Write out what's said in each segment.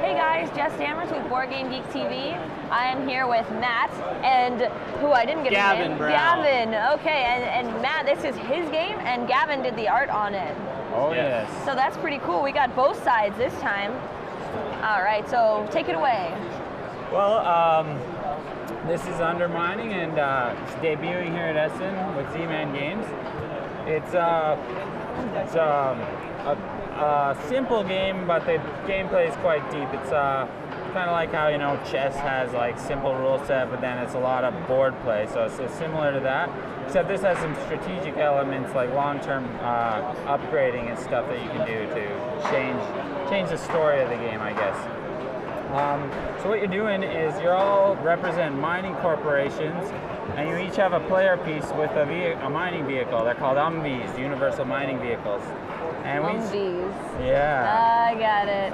Hey guys, Jess Dammers with BoardGameGeek TV. I am here with Matt and who I didn't get his name. Gavin. Okay, and Matt, this is his game, and Gavin did the art on it. Oh yes. So that's pretty cool. We got both sides this time. All right, so take it away. Well, this is Undermining, and it's debuting here at Essen with Z-Man Games. It's a simple game, but the gameplay is quite deep. It's kind of like how, you know, chess has like simple rule set, but then it's a lot of board play. So it's similar to that, except this has some strategic elements like long-term upgrading and stuff that you can do to change the story of the game, I guess. So what you're doing is you all represent mining corporations, and you each have a player piece with a mining vehicle. They're called UMVs, Universal Mining Vehicles. And UMVs. Yeah. I got it.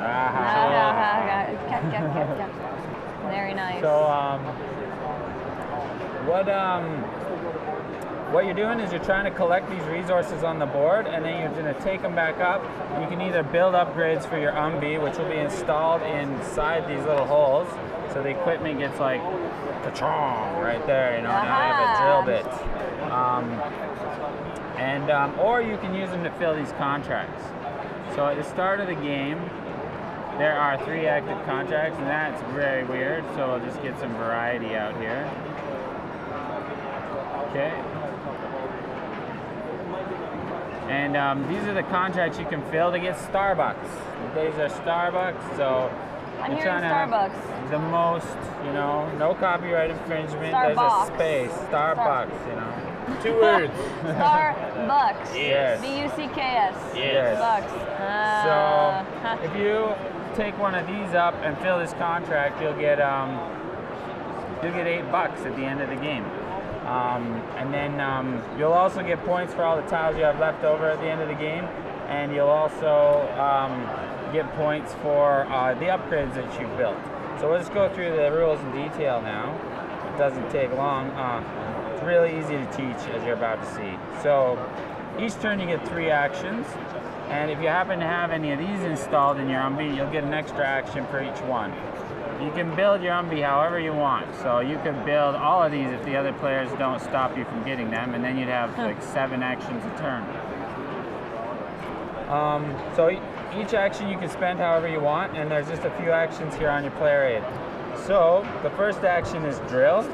Very nice. So what you're doing is you're trying to collect these resources on the board, and then you're going to take them back up. You can either build upgrades for your UMV, which will be installed inside these little holes, so the equipment gets like ka-chong right there, you know, now you have a drill bit. Or you can use them to fill these contracts. So at the start of the game, there are 3 active contracts, and that's very weird, so we'll just get some variety out here. Okay. And these are the contracts you can fill to get Starbucks. These are Starbucks, so I'm you're hearing trying to Starbucks. have the most, you know, no copyright infringement. Starbucks. There's a space. Starbucks, you know. 2 words. Starbucks. Yes. B-U-C-K-S. Yes. Bucks. So if you take one of these up and fill this contract, you'll get $8 at the end of the game. And then you'll also get points for all the tiles you have left over at the end of the game, and you'll also get points for the upgrades that you've built. So we'll just go through the rules in detail now. It doesn't take long. It's really easy to teach, as you're about to see. So each turn you get 3 actions, and if you happen to have any of these installed in your UMV, you'll get an extra action for each one. You can build your UMV however you want. So you could build all of these if the other players don't stop you from getting them, and then you'd have like 7 actions a turn. So each action you can spend however you want, and there's just a few actions here on your player aid. So the first action is drill.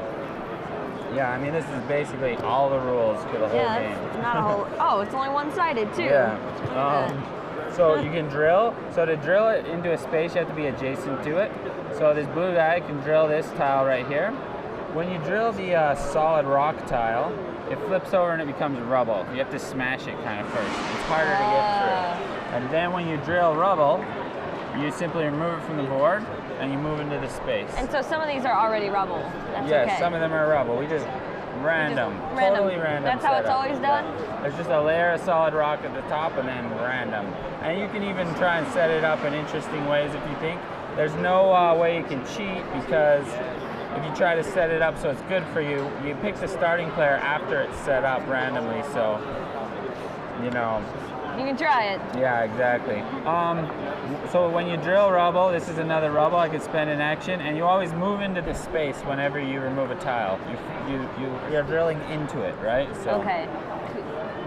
Yeah, I mean, this is basically all the rules for the whole game. It's not a whole. Oh, it's only one-sided too. Yeah. So you can drill. So to drill it into a space, you have to be adjacent to it. So this blue guy can drill this tile right here. When you drill the solid rock tile, it flips over and it becomes rubble. You have to smash it kind of first. It's harder to get through. And then when you drill rubble, you simply remove it from the board and you move into the space. And so some of these are already rubble. That's yes, okay. some of them are rubble. We just random. Totally random. That's how it's always done? Yeah. There's just a layer of solid rock at the top and then random. And you can even try and set it up in interesting ways if you think. There's no way you can cheat, because if you try to set it up so it's good for you, you pick the starting player after it's set up randomly, so, you know. You can try it. Yeah, exactly. So when you drill rubble, this is another rubble I could spend in action, and you always move into the space whenever you remove a tile. You're drilling into it, right? So okay.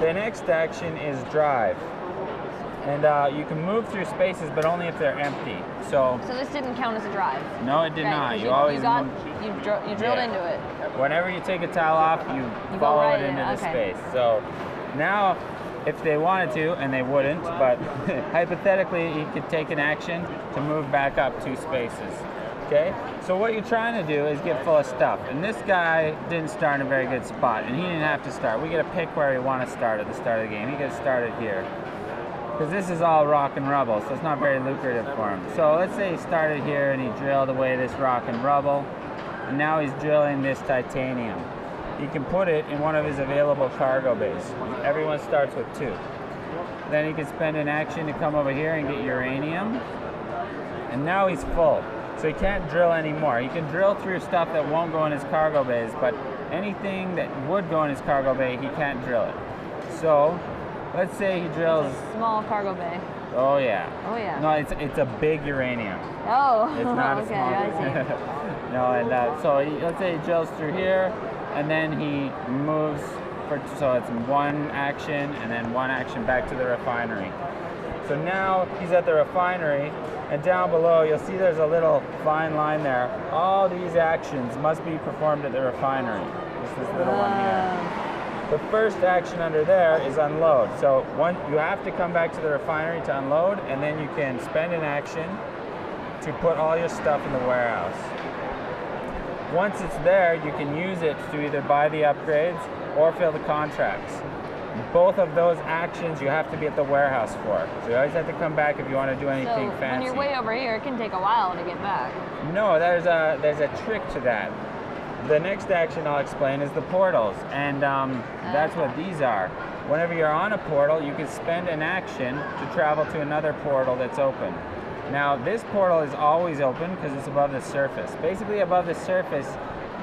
The next action is drive. And you can move through spaces, but only if they're empty. So this didn't count as a drive? No, it did not. You drilled into it. Whenever you take a tile off, you follow right it into the okay. space. So now, if they wanted to, and they wouldn't, but hypothetically, you could take an action to move back up 2 spaces. Okay? So what you're trying to do is get full of stuff. And this guy didn't start in a very good spot, and he didn't have to start. We get to pick where we want to start at the start of the game. He gets started here, because this is all rock and rubble, so it's not very lucrative for him. So let's say he started here and he drilled away this rock and rubble, and now he's drilling this titanium. He can put it in one of his available cargo bays. Everyone starts with 2. Then he can spend an action to come over here and get uranium, and now he's full. So he can't drill anymore. He can drill through stuff that won't go in his cargo bays, but anything that would go in his cargo bay, he can't drill it. So let's say he drills... Small cargo bay. Oh yeah. Oh yeah. No, it's a big uranium. Oh. It's not okay, a small. I see. No, and so let's say he drills through here, and then he moves so it's one action and then one action back to the refinery. So now he's at the refinery, and down below you'll see there's a little fine line there. All these actions must be performed at the refinery. Just this little one here. The first action under there is unload. So you have to come back to the refinery to unload, and then you can spend an action to put all your stuff in the warehouse. Once it's there, you can use it to either buy the upgrades or fill the contracts. Both of those actions you have to be at the warehouse for. So you always have to come back if you want to do anything fancy. When you're way over here, it can take a while to get back. No, there's a trick to that. The next action I'll explain is the portals, and that's what these are. Whenever you're on a portal, you can spend an action to travel to another portal that's open. Now, this portal is always open because it's above the surface. Basically, above the surface,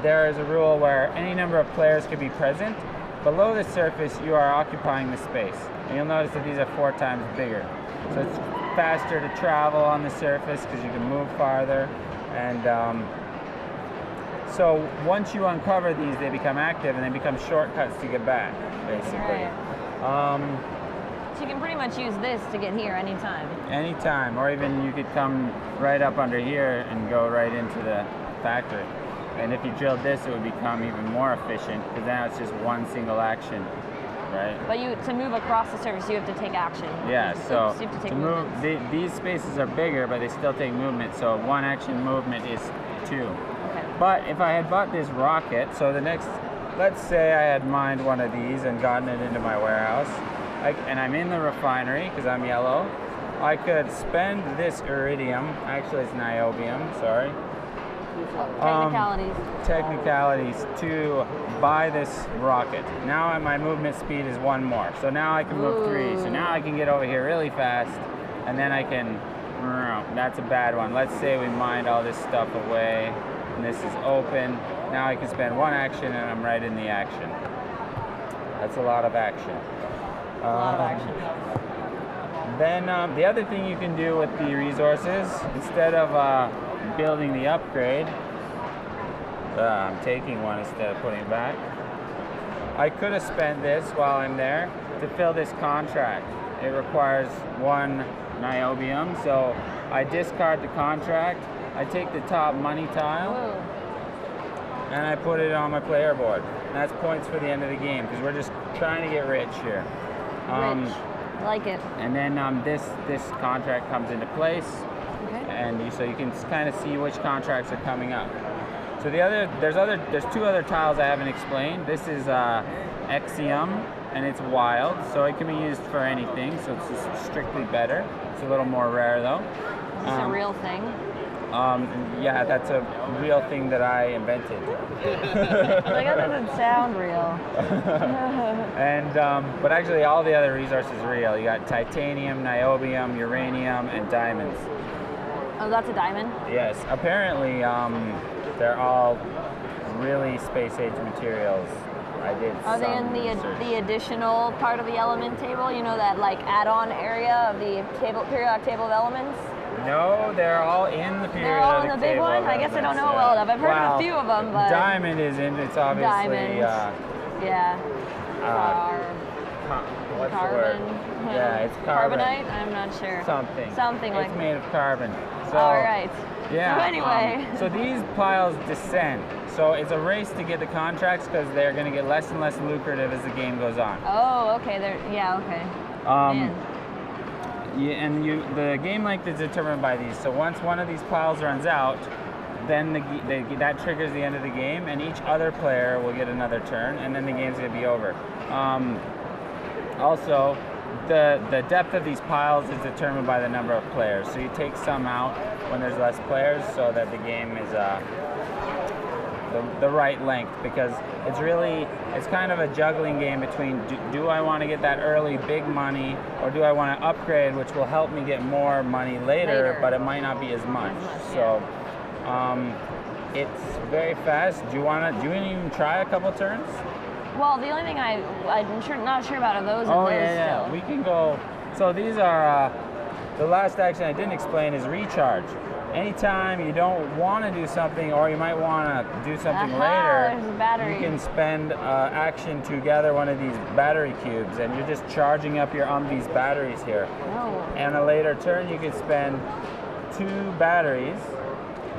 there is a rule where any number of players can be present. Below the surface, you are occupying the space. And you'll notice that these are 4 times bigger. So it's faster to travel on the surface because you can move farther. And so once you uncover these, they become active and they become shortcuts to get back, basically. Right. So you can pretty much use this to get here anytime. Anytime, or even you could come right up under here and go right into the factory. And if you drilled this, it would become even more efficient because now it's just one single action, right? But to move across the surface, you have to take action. Yeah, so you have to take move, these spaces are bigger, but they still take movement. So one action movement is 2. Okay. But if I had bought this rocket, so the next, let's say I had mined one of these and gotten it into my warehouse, and I'm in the refinery because I'm yellow, I could spend this iridium, actually it's niobium, sorry. Technicalities to buy this rocket. Now my movement speed is 1 more. So now I can move 3. So now I can get over here really fast, and then I can, that's a bad one. Let's say we mined all this stuff away, and this is open. Now I can spend 1 action and I'm right in the action. That's a lot of action. A lot of action. Then the other thing you can do with the resources, instead of building the upgrade, I'm taking one instead of putting it back. I could have spent this while I'm there to fill this contract. It requires 1 niobium, so I discard the contract, I take the top money tile, and I put it on my player board. And that's points for the end of the game, because we're just trying to get rich here. Rich. Like it. And then this contract comes into place, and so you can kind of see which contracts are coming up. So there's 2 other tiles I haven't explained. This is Exium, and it's wild, so it can be used for anything. So it's just strictly better. It's a little more rare though. Is this a real thing? Yeah, that's a real thing that I invented. Like, that doesn't sound real. And but actually, all the other resources are real. You got titanium, niobium, uranium, and diamonds. Oh, that's a diamond? Yes. Apparently, they're all really space age materials. I did. Are they in the additional part of the element table? You know, that like add-on area of the periodic table of elements? No, they're all in the periodic table. They're all in the big one? I guess I don't know well enough. I've heard of a few of them, but... Diamond is in, it's obviously... Diamond. Yeah. What's carbon. the word? Yeah, it's carbon. Carbonite? I'm not sure. Something like... It's made of carbon. So, all right. Yeah. So anyway. So these piles descend. So it's a race to get the contracts because they're going to get less and less lucrative as the game goes on. Oh, okay. Okay. Man. Yeah, and the game length is determined by these. So once one of these piles runs out, then that triggers the end of the game, and each other player will get another turn, and then the game's going to be over. Also, the depth of these piles is determined by the number of players. So you take some out when there's less players, so that the game is the right length, because it's kind of a juggling game between do I want to get that early big money, or do I want to upgrade, which will help me get more money later. But it might not be as much. So it's very fast. Do you even try a couple turns? Well, the only thing I'm not sure about are those and those still. We can go. So these are the last action I didn't explain is recharge. Anytime you don't want to do something, or you might want to do something later, there's a battery. you can spend action to gather one of these battery cubes, and you're just charging up your these batteries here. Oh. And a later turn, you can spend 2 batteries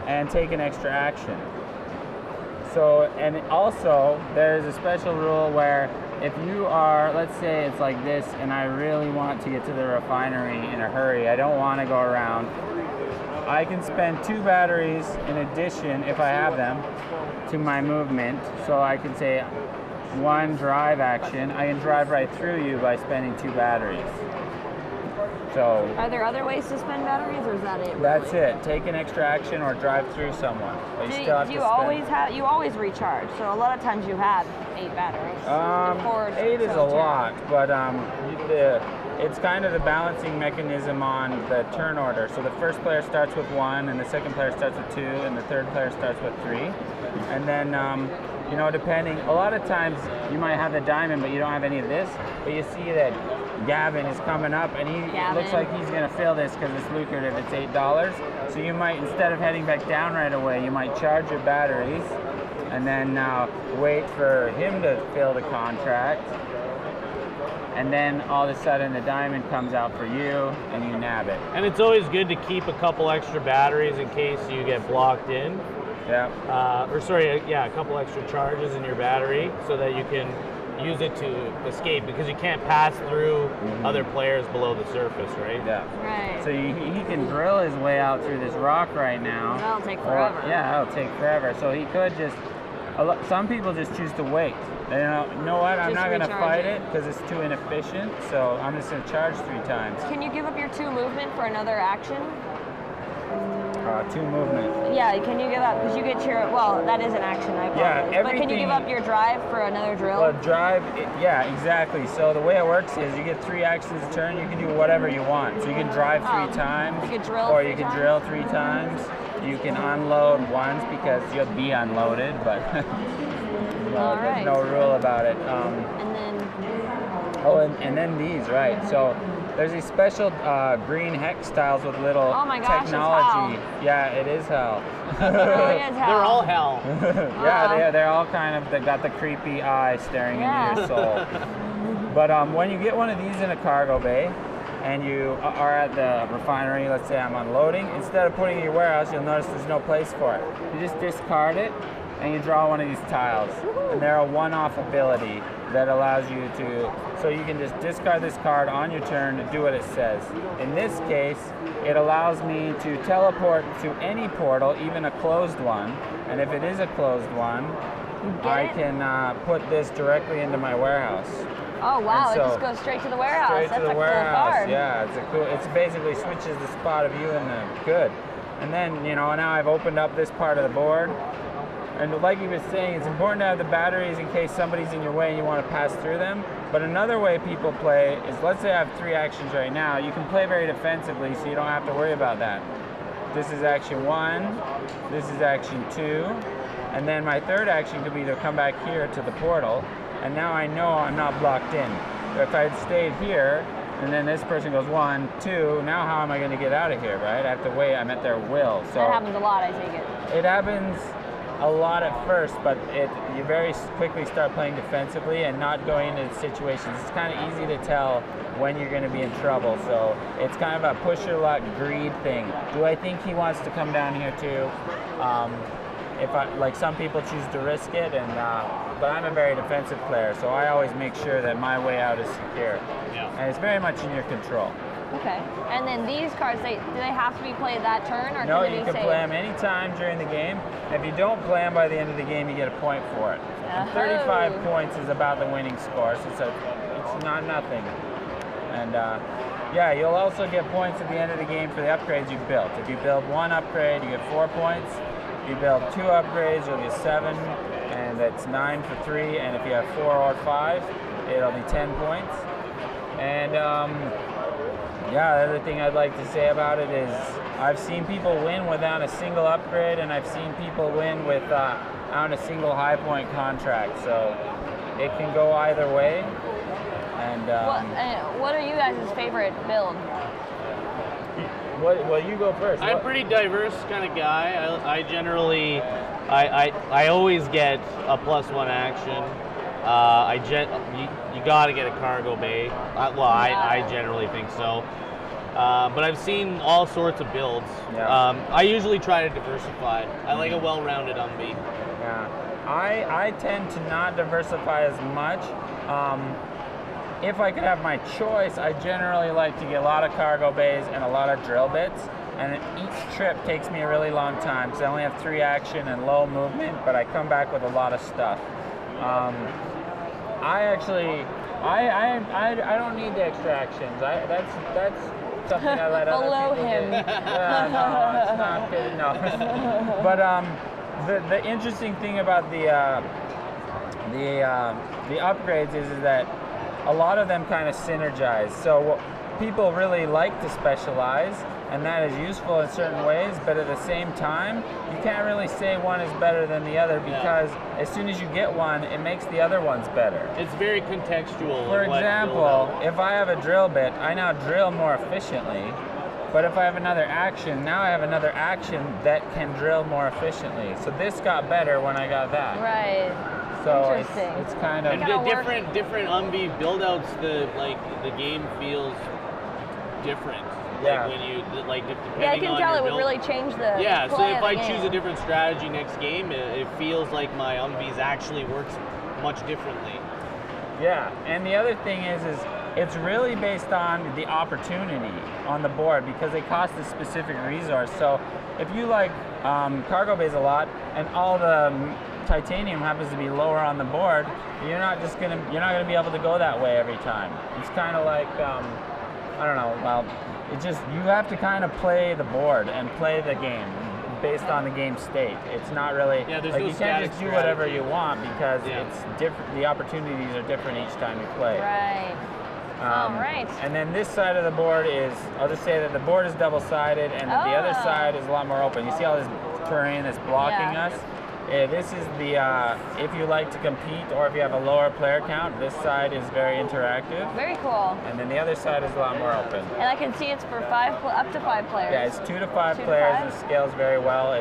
and take an extra action. So, and also there's a special rule where if you are, let's say it's like this, and I really want to get to the refinery in a hurry, I don't want to go around, I can spend 2 batteries in addition, if I have them, to my movement. So I can say 1 drive action. I can drive right through you by spending 2 batteries. So are there other ways to spend batteries, or is that it? Really? That's it. Take an extra action or drive through someone. But you still have to spend. You always recharge. So a lot of times you have 8 batteries. 8 is a lot, but it's kind of the balancing mechanism on the turn order. So the first player starts with 1, and the second player starts with 2, and the third player starts with 3. And then, you know, depending, a lot of times you might have the diamond, but you don't have any of this. But you see that Gavin is coming up, and it looks like he's going to fill this because it's lucrative. It's $8. So you might, instead of heading back down right away, you might charge your batteries and then wait for him to fill the contract. And then all of a sudden the diamond comes out for you and you nab it. And it's always good to keep a couple extra batteries in case you get blocked in. Yeah. A couple extra charges in your battery so that you can use it to escape, because you can't pass through other players below the surface, right? Yeah. Right. So he can drill his way out through this rock right now. That'll take forever. That'll take forever. So he could just, some people just choose to wait. You know what? I'm not going to fight it because it's too inefficient, so I'm just going to charge 3 times. Can you give up your 2 movement for another action? 2 movement. Yeah, can you give up, because you get your, well, that is an action, I apologize. Yeah, but can you give up your drive for another drill? Well, drive, yeah, exactly. So the way it works is you get 3 actions a turn, you can do whatever you want. So you can drive 3 times, you can drill or 3 you can times? drill 3 times. You can unload once because you'll be unloaded, but there's no rule about it. And then... Oh, and then these, right. So there's these special green hex tiles with little technology. It's hell. Yeah, it is hell. It really is hell. They're all hell. Yeah, they're all kind of, they got the creepy eye staring into your soul. But when you get one of these in a cargo bay, and you are at the refinery, let's say I'm unloading, instead of putting it in your warehouse, you'll notice there's no place for it. You just discard it, and you draw one of these tiles. And they're a one-off ability that allows you to, so you can just discard this card on your turn to do what it says. In this case, it allows me to teleport to any portal, even a closed one. And if it is a closed one, I can put this directly into my warehouse. Oh wow! So, it just goes straight to the warehouse. That's a cool card. Yeah, it's basically switches the spot of you and the good. And then now I've opened up this part of the board. And like he was saying, it's important to have the batteries in case somebody's in your way and you want to pass through them. But another way people play is, let's say I have 3 actions right now. You can play very defensively, so you don't have to worry about that. This is action 1. This is action 2. And then my third action could be to come back here to the portal. And now I know I'm not blocked in. If I had stayed here, and then this person goes 1, 2, now how am I going to get out of here, right? I have to wait. I'm at their will. So that happens a lot, I take it. It happens a lot at first, but you very quickly start playing defensively and not going into situations. It's kind of easy to tell when you're going to be in trouble. So it's kind of a push your luck greed thing. Do I think he wants to come down here too? Like some people choose to risk it, but I'm a very defensive player, so I always make sure that my way out is secure. Yeah. And it's very much in your control. Okay. And then these cards, do they have to be played that turn, or no? Can You can play them anytime during the game. If you don't play them by the end of the game, you get a point for it. And 35 points is about the winning score, so it's not nothing. And yeah, you'll also get points at the end of the game for the upgrades you've built. If you build 1 upgrade, you get 4 points. If you build 2 upgrades, you'll get 7, and that's 9 for 3. And if you have 4 or 5, it'll be 10 points. And yeah, the other thing I'd like to say about it is I've seen people win without a single upgrade, and I've seen people win without a single high point contract. So it can go either way. And what are you guys' favorite build? Well, you go first. I'm a pretty diverse kind of guy. I generally, I always get a +1 action. You got to get a cargo bay. I generally think so. But I've seen all sorts of builds. Yeah. I usually try to diversify. I like a well-rounded Humvee. Yeah. I tend to not diversify as much. If I could have my choice, I generally like to get a lot of cargo bays and a lot of drill bits. And each trip takes me a really long time because I only have 3 action and low movement, but I come back with a lot of stuff. I don't need the extra actions. That's something I let other Below people him. do. No, it's not good. No. But the interesting thing about the upgrades is that a lot of them kind of synergize. So people really like to specialize, and that is useful in certain ways, but at the same time, you can't really say one is better than the other because as soon as you get one, it makes the other ones better. It's very contextual. For example, if I have a drill bit, I now drill more efficiently, but if I have another action, now I have another action that can drill more efficiently. So this got better when I got that. Right. So Interesting. it's kind of... And the different Humvee build-outs, the game feels different. Yeah. Like when you depending Yeah, I can on tell your it would build. really change the Yeah, so play if of the I game. choose a different strategy next game, it feels like my Humvees actually works much differently. Yeah, and the other thing is it's really based on the opportunity on the board because they cost a specific resource. So if you like cargo bays a lot and all the titanium happens to be lower on the board, you're not gonna be able to go that way every time. It's kind of like I don't know. Well, you have to kind of play the board and play the game based on the game state. It's not really there's like no you can't just do whatever you want because Yeah. it's different. The opportunities are different each time you play. Right. All right. And then this side of the board is, I'll just say that the board is double-sided and that the other side is a lot more open. You see all this terrain that's blocking us? This is the, if you like to compete or if you have a lower player count, this side is very interactive. Very cool. And then the other side is a lot more open. And I can see it's for up to 5 players. Yeah, it's 2 to 5 2 to players 5? and it scales very well.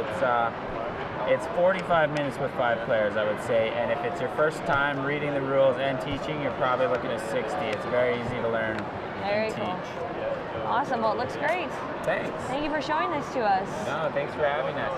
It's 45 minutes with 5 players, I would say. And if it's your first time reading the rules and teaching, you're probably looking at 60. It's very easy to learn and cool. teach. Awesome. Well, it looks great. Thanks. Thank you for showing this to us. No, thanks for having us.